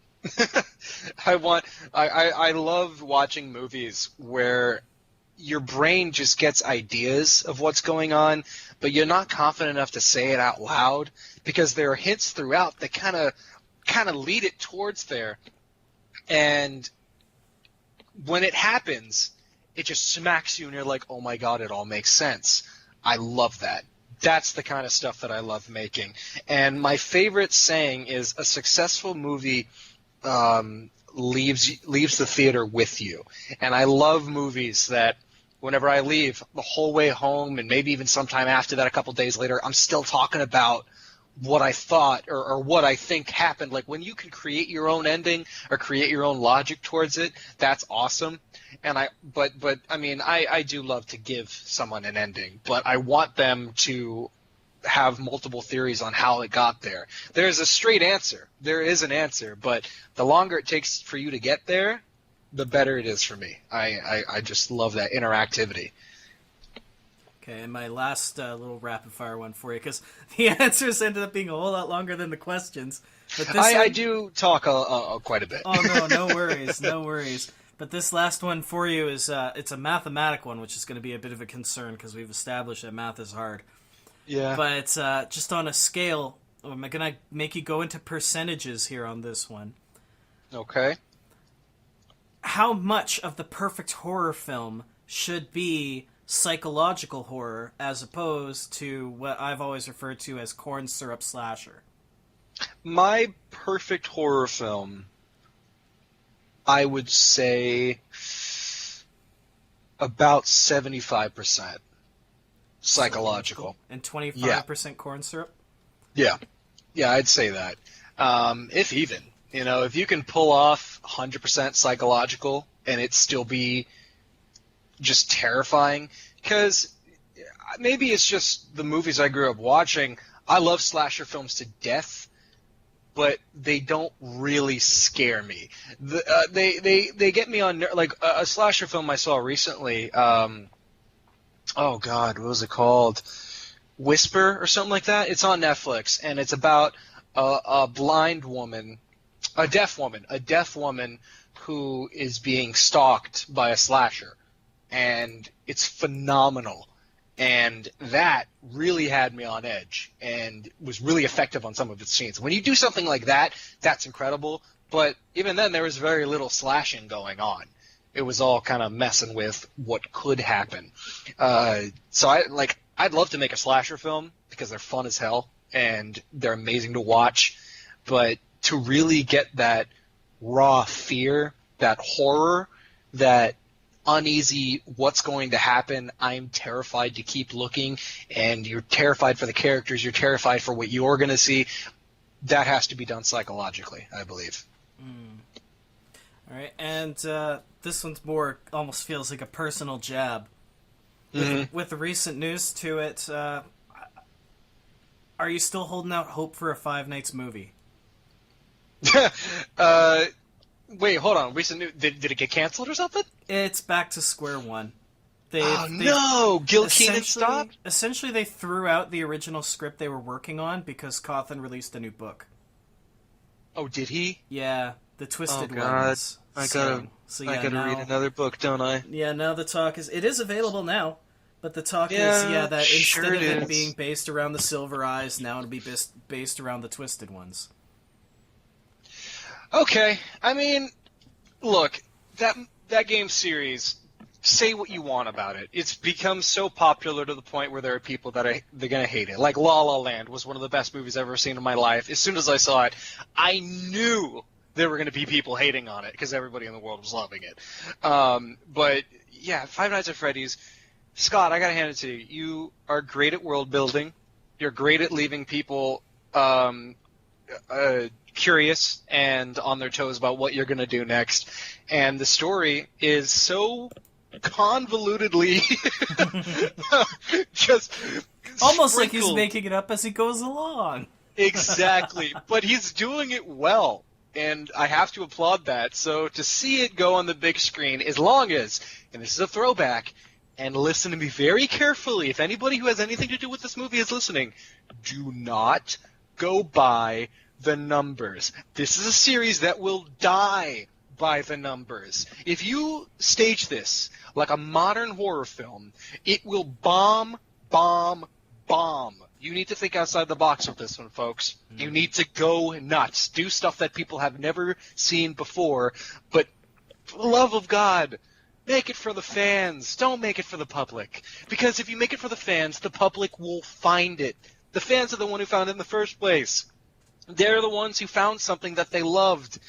I love watching movies where your brain just gets ideas of what's going on, but you're not confident enough to say it out loud because there are hints throughout that kind of lead it towards there. And when it happens, it just smacks you and you're like, oh my god, it all makes sense. I love that. That's the kind of stuff that I love making. And my favorite saying is a successful movie leaves the theater with you. And I love movies that whenever I leave the whole way home and maybe even sometime after that a couple days later, I'm still talking about what I thought or what I think happened. Like when you can create your own ending or create your own logic towards it, that's awesome. And I do love to give someone an ending, but I want them to have multiple theories on how it got there. There's a straight answer. There is an answer, but the longer it takes for you to get there, the better it is for me. I just love that interactivity. Okay, and my last little rapid-fire one for you, because the answers ended up being a whole lot longer than the questions. But this I do talk quite a bit. Oh, no worries, no worries. But this last one for you is it's a mathematic one, which is going to be a bit of a concern, because we've established that math is hard. Yeah. But it's just on a scale. I'm going to make you go into percentages here on this one. Okay. How much of the perfect horror film should be psychological horror as opposed to what I've always referred to as corn syrup slasher? My perfect horror film, I would say about 75% psychological. And 25% corn syrup? Yeah, I'd say that. If even. You know, if you can pull off 100% psychological and it still be just terrifying, because maybe it's just the movies I grew up watching. I love slasher films to death, but they don't really scare me. They get me on like a slasher film I saw recently. Oh God, what was it called? Whisper or something like that. It's on Netflix, and it's about a blind woman. A deaf woman who is being stalked by a slasher, and it's phenomenal. And that really had me on edge and was really effective on some of its scenes. When you do something like that, that's incredible. But even then, there was very little slashing going on. It was all kind of messing with what could happen. So I'd love to make a slasher film because they're fun as hell and they're amazing to watch. But to really get that raw fear, that horror, that uneasy what's going to happen, I'm terrified to keep looking, and you're terrified for the characters, you're terrified for what you're going to see, that has to be done psychologically, I believe. All right, and this one's more, almost feels like a personal jab. With the recent news to it, are you still holding out hope for a Five Nights movie? Wait, hold on. Recent news, did it get canceled or something? It's back to square one. No! Gil Kenan stopped? Essentially, they threw out the original script they were working on because Cawthon released a new book. Oh, did he? Yeah, the Twisted Ones. I gotta read another book, don't I? Yeah, now the talk is... It is available now, But the talk Yeah, is, that sure instead of it it is. being based around the silver eyes, now it'll be based around the twisted ones. Okay, I mean, look, that game series, say what you want about it. It's become so popular to the point where there are people that they're gonna hate it. Like La La Land was one of the best movies I've ever seen in my life. As soon as I saw it, I knew there were gonna be people hating on it because everybody in the world was loving it. But yeah, Five Nights at Freddy's. Scott, I gotta hand it to you. You are great at world building. You're great at leaving people curious and on their toes about what you're gonna do next. And the story is so convolutedly just Almost like he's sprinkled. making it up as he goes along. Exactly, but he's doing it well, and I have to applaud that. So to see it go on the big screen, as long as, and this is a throwback, and listen to me very carefully, if anybody who has anything to do with this movie is listening, do not go by the numbers. This is a series that will die by the numbers. If you stage this like a modern horror film, it will bomb, bomb, bomb. You need to think outside the box with this one, folks. You need to go nuts. Do stuff that people have never seen before, but for the love of God, make it for the fans. Don't make it for the public. Because if you make it for the fans, the public will find it. The fans are the one who found it in the first place. They're the ones who found something that they loved.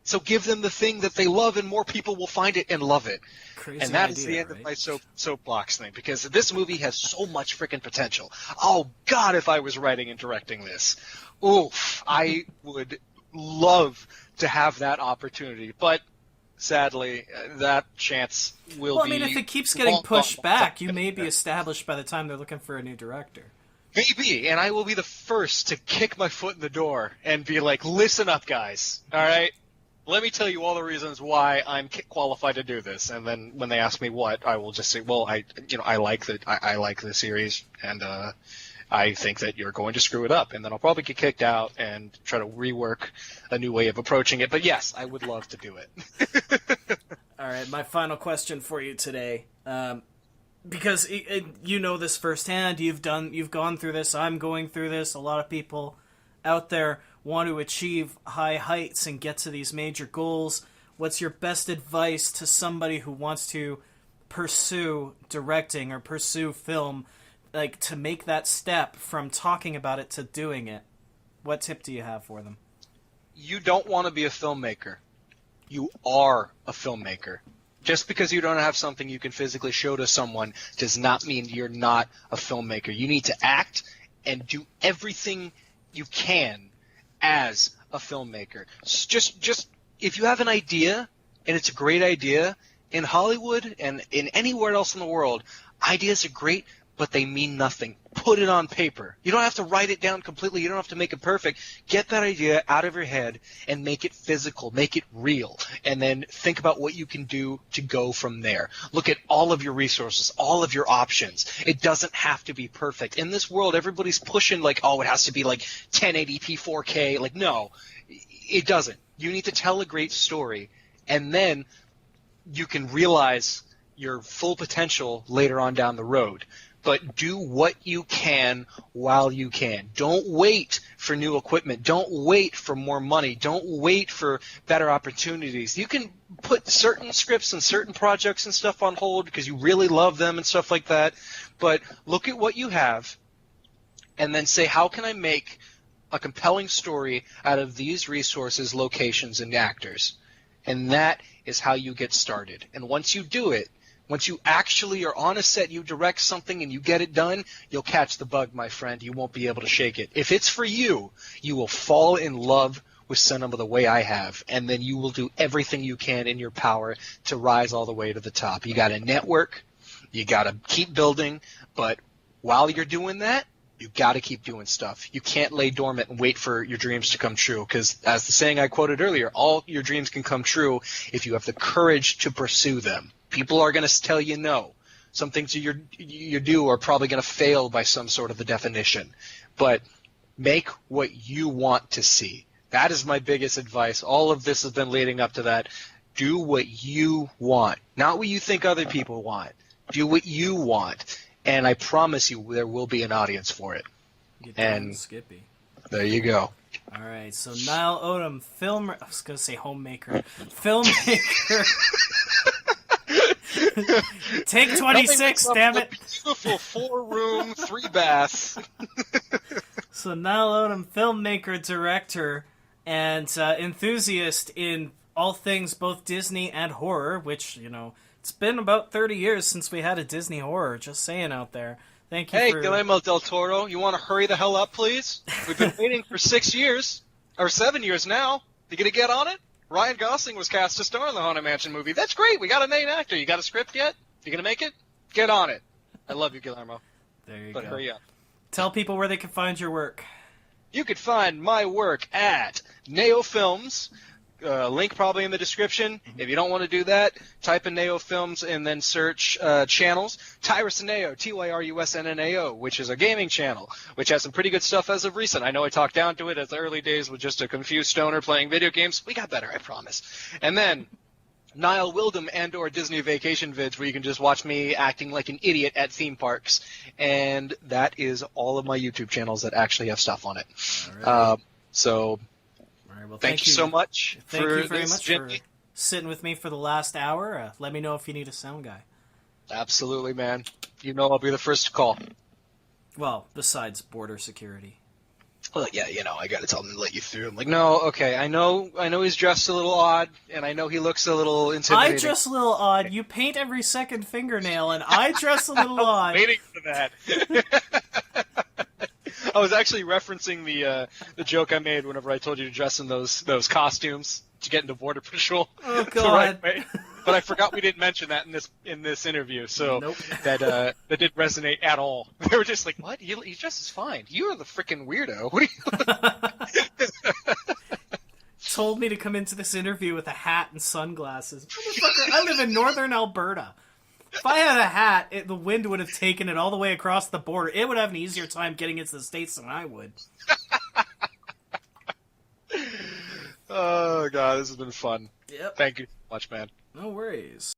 So give them the thing that they love, and more people will find it and love it. Crazy And that is idea, the end right? of my soapbox thing, because this movie has so much freaking potential. Oh, God, if I was writing and directing this. Oof, I would love to have that opportunity. But sadly, that chance will be... Well, I mean, if it keeps getting pushed back, you may be established by the time they're looking for a new director. Maybe, and I will be the first to kick my foot in the door and be like, listen up, guys, all right? Let me tell you all the reasons why I'm qualified to do this. And then when they ask me what, I will just say, well, I like the series, and I think that you're going to screw it up. And then I'll probably get kicked out and try to rework a new way of approaching it. But yes, I would love to do it. All right, my final question for you today, because you know this firsthand. You've gone through this. I'm going through this. A lot of people out there want to achieve high heights and get to these major goals. What's your best advice to somebody who wants to pursue directing or pursue film, like to make that step from talking about it to doing it? What tip do you have for them? You don't want to be a filmmaker. You are a filmmaker. Just because you don't have something you can physically show to someone does not mean you're not a filmmaker. You need to act and do everything you can as a filmmaker. Just if you have an idea and it's a great idea, in Hollywood and in anywhere else in the world, ideas are great, but they mean nothing. Put it on paper. You don't have to write it down completely. You don't have to make it perfect. Get that idea out of your head and make it physical. Make it real. And then think about what you can do to go from there. Look at all of your resources, all of your options. It doesn't have to be perfect. In this world, everybody's pushing like, oh, it has to be like 1080p 4K. Like, no, it doesn't. You need to tell a great story, and then you can realize your full potential later on down the road. But do what you can while you can. Don't wait for new equipment. Don't wait for more money. Don't wait for better opportunities. You can put certain scripts and certain projects and stuff on hold because you really love them and stuff like that. But look at what you have and then say, how can I make a compelling story out of these resources, locations, and actors? And that is how you get started. And once you do it, once you actually are on a set, you direct something and you get it done, you'll catch the bug, my friend. You won't be able to shake it. If it's for you, you will fall in love with cinema the way I have, and then you will do everything you can in your power to rise all the way to the top. You got to network. You got to keep building. But while you're doing that, you got to keep doing stuff. You can't lay dormant and wait for your dreams to come true, because as the saying I quoted earlier, all your dreams can come true if you have the courage to pursue them. People are going to tell you no. Some things you do are probably going to fail by some sort of a definition. But make what you want to see. That is my biggest advice. All of this has been leading up to that. Do what you want, not what you think other people want. Do what you want. and I promise you there will be an audience for it. Get And- down, Skippy. There you go. All right, so Nyle Odom, I was going to say homemaker. Filmmaker. Take 26, damn it. Beautiful 4-room, 3-bath. So Nyle Odom, filmmaker, director, and enthusiast in all things both Disney and horror, which, it's been about 30 years since we had a Disney horror, just saying out there. Thank you Hey, for... Guillermo del Toro, you want to hurry the hell up, please? We've been waiting for 6 years, or 7 years now. You gonna get on it? Ryan Gosling was cast to star in the Haunted Mansion movie. That's great. We got a main actor. You got a script yet? You gonna make it? Get on it. I love you, Guillermo. There you But go. hurry up. Tell people where they can find your work. You could find my work at NaoFilms. Link probably in the description. If you don't want to do that, type in NaoFilms and then search channels. Tyrusnao, TYRUSNNAO, which is a gaming channel, which has some pretty good stuff as of recent. I know I talked down to it as the early days with just a confused stoner playing video games. We got better, I promise. And then Nyle Odom and or Disney Vacation Vids, where you can just watch me acting like an idiot at theme parks. And that is all of my YouTube channels that actually have stuff on it. All right. So... All right, well, Thank you so much Thank for you very this, much Jimmy. for sitting with me for the last hour. Let me know if you need a sound guy. Absolutely, man. You know I'll be the first to call. Well, besides border security. Well, yeah, I got to tell him to let you through. I'm like, no, okay, I know he's dressed a little odd, and I know he looks a little intimidating. I dress a little odd. You paint every second fingernail, and I dress a little odd. Waiting for that. I was actually referencing the joke I made whenever I told you to dress in those costumes to get into Border Patrol. Oh, the God. right way. But I forgot we didn't mention that in this interview, so Nope. that didn't resonate at all. They were just like, "What? He dresses fine. You are the freaking weirdo." What are you? Told me to come into this interview with a hat and sunglasses. Motherfucker, I live in northern Alberta. If I had a hat, the wind would have taken it all the way across the border. It would have an easier time getting into the States than I would. Oh, God, this has been fun. Yep. Thank you so much, man. No worries.